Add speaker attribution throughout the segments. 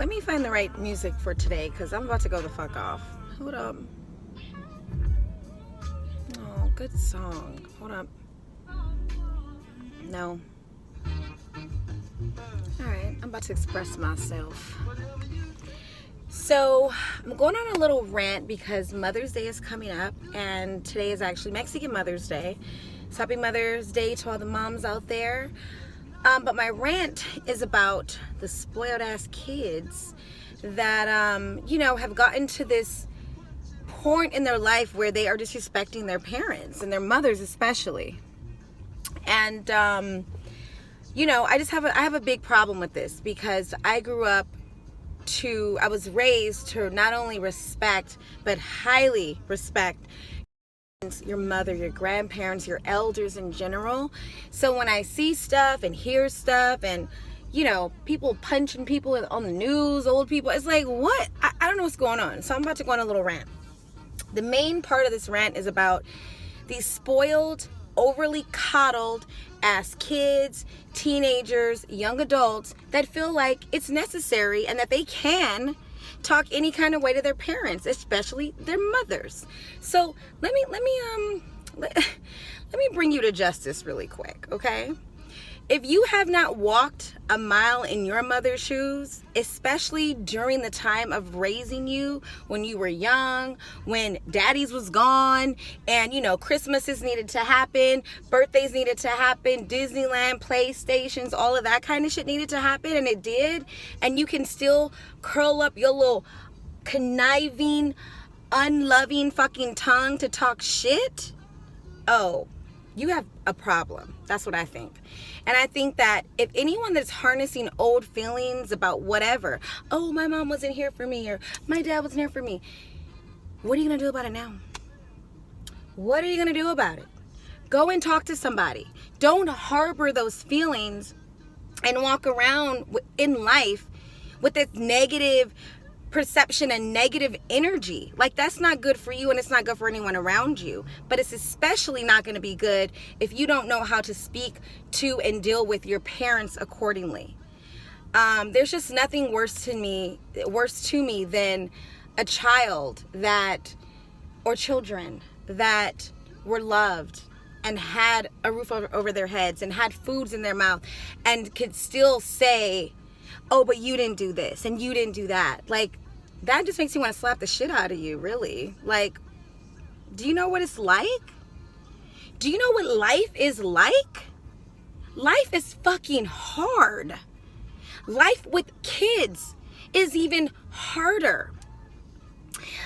Speaker 1: let me find the right music for today because I'm about to go the fuck off. Hold up. Oh, good song. Hold up. No. Alright, I'm about to express myself. So, I'm going on a little rant because Mother's Day is coming up, and today is actually Mexican Mother's Day. So happy Mother's Day to all the moms out there. But my rant is about the spoiled ass kids that, have gotten to this point in their life where they are disrespecting their parents and their mothers especially. And, I have a big problem with this because I was raised to not only respect, but highly respect your mother, your grandparents, your elders in general. So when I see stuff and hear stuff and, people punching people on the news, old people, it's like, what? I don't know what's going on. So I'm about to go on a little rant. The main part of this rant is about these spoiled, overly coddled ass kids, teenagers, young adults that feel like it's necessary and that they can talk any kind of way to their parents, especially their mothers. So let me bring you to justice really quick, okay? If you have not walked a mile in your mother's shoes, especially during the time of raising you, when you were young, when daddy's was gone, and Christmases needed to happen, birthdays needed to happen, Disneyland, PlayStations, all of that kind of shit needed to happen, and it did, and you can still curl up your little conniving, unloving fucking tongue to talk shit, oh, you have a problem. That's what I think. And I think that if anyone that's harnessing old feelings about whatever, oh, my mom wasn't here for me, or my dad wasn't here for me, what are you going to do about it now? What are you going to do about it? Go and talk to somebody. Don't harbor those feelings and walk around in life with this negative perception and negative energy. Like, that's not good for you, and it's not good for anyone around you. But it's especially not going to be good if you don't know how to speak to and deal with your parents accordingly. There's just nothing worse to me than a child or children that were loved and had a roof over their heads and had foods in their mouth and could still say, oh, but you didn't do this and you didn't do that. Like, that just makes me want to slap the shit out of you, really. Like, do you know what it's like? Do you know what life is like? Life is fucking hard. Life with kids is even harder.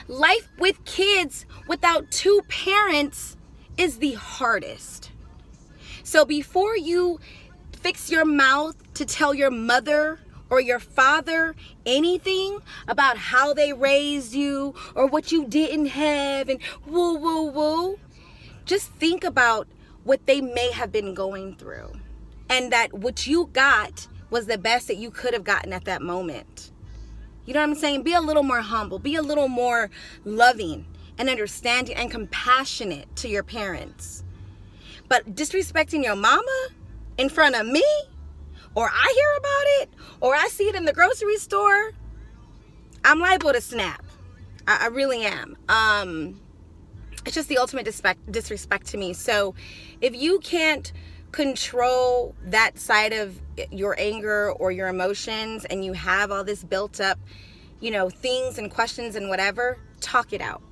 Speaker 1: Life with kids without two parents is the hardest. So before you fix your mouth to tell your mother or your father anything about how they raised you or what you didn't have and woo woo woo, just think about what they may have been going through and that what you got was the best that you could have gotten at that moment. You know what I'm saying? Be a little more humble, be a little more loving and understanding and compassionate to your parents. But disrespecting your mama in front of me, or I hear about it, or I see it in the grocery store, I'm liable to snap. I really am. It's just the ultimate disrespect to me. So if you can't control that side of your anger or your emotions, and you have all this built up, things and questions and whatever, talk it out.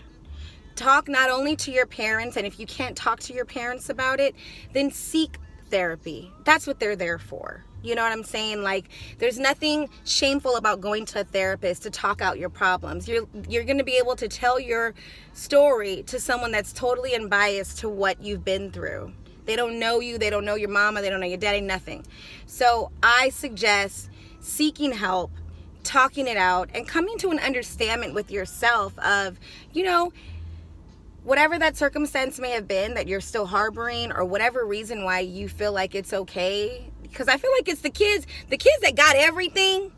Speaker 1: Talk not only to your parents, and if you can't talk to your parents about it, then seek therapy. That's what they're there for. You know what I'm saying? Like, there's nothing shameful about going to a therapist to talk out your problems. You're going to be able to tell your story to someone that's totally unbiased to what you've been through. They don't know you. They don't know your mama. They don't know your daddy, nothing. So I suggest seeking help, talking it out, and coming to an understanding with yourself of, whatever that circumstance may have been that you're still harboring, or whatever reason why you feel like it's okay. Because I feel like it's the kids that got everything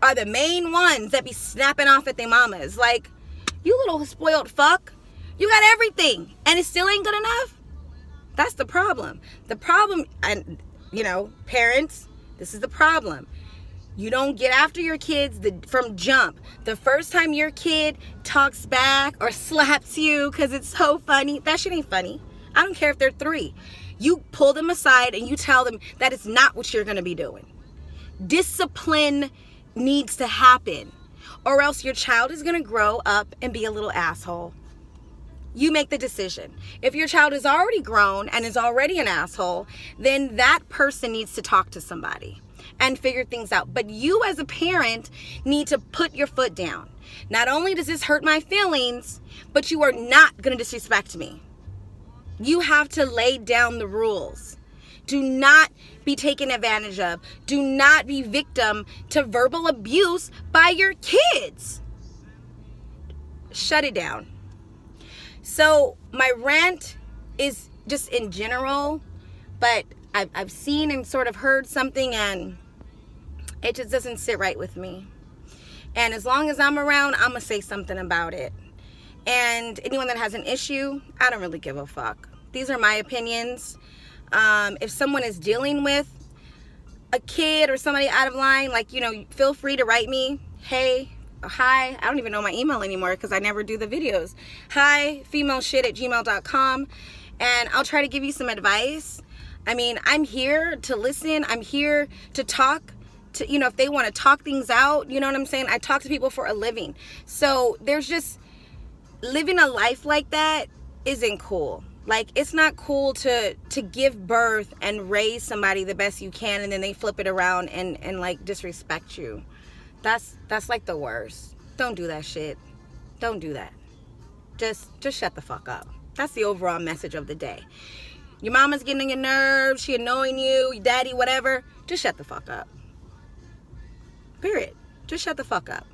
Speaker 1: are the main ones that be snapping off at their mamas. Like, you little spoiled fuck, you got everything and it still ain't good enough. That's the problem. The problem, and parents, this is the problem. You don't get after your kids from jump. The first time your kid talks back or slaps you because it's so funny, that shit ain't funny. I don't care if they're 3. You pull them aside and you tell them that it's not what you're going to be doing. Discipline needs to happen, or else your child is going to grow up and be a little asshole. You make the decision. If your child is already grown and is already an asshole, then that person needs to talk to somebody and figure things out. But you as a parent need to put your foot down. Not only does this hurt my feelings, but you are not going to disrespect me. You have to lay down the rules. Do not be taken advantage of. Do not be victim to verbal abuse by your kids. Shut it down. So my rant is just in general, but I've seen and sort of heard something and it just doesn't sit right with me. And as long as I'm around, I'm going to say something about it. And anyone that has an issue, I don't really give a fuck. These are my opinions. If someone is dealing with a kid or somebody out of line, like, feel free to write me. Hey, hi, I don't even know my email anymore because I never do the videos. Hi, femaleshit@gmail.com. And I'll try to give you some advice. I mean, I'm here to listen. I'm here to talk to, if they want to talk things out, you know what I'm saying? I talk to people for a living. So there's just living a life like that isn't cool. Like, it's not cool to give birth and raise somebody the best you can, and then they flip it around and like disrespect you. That's like the worst. Don't do that shit. Don't do that. Just shut the fuck up. That's the overall message of the day. Your mama's getting on your nerves, she annoying you, your daddy, whatever. Just shut the fuck up. Period. Just shut the fuck up.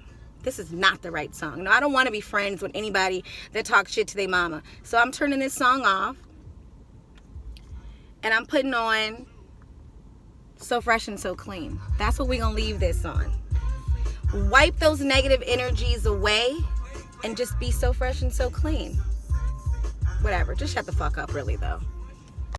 Speaker 1: This is not the right song. No, I don't want to be friends with anybody that talks shit to their mama. So I'm turning this song off. And I'm putting on So Fresh and So Clean. That's what we're going to leave this on. Wipe those negative energies away and just be so fresh and so clean. Whatever. Just shut the fuck up, really, though.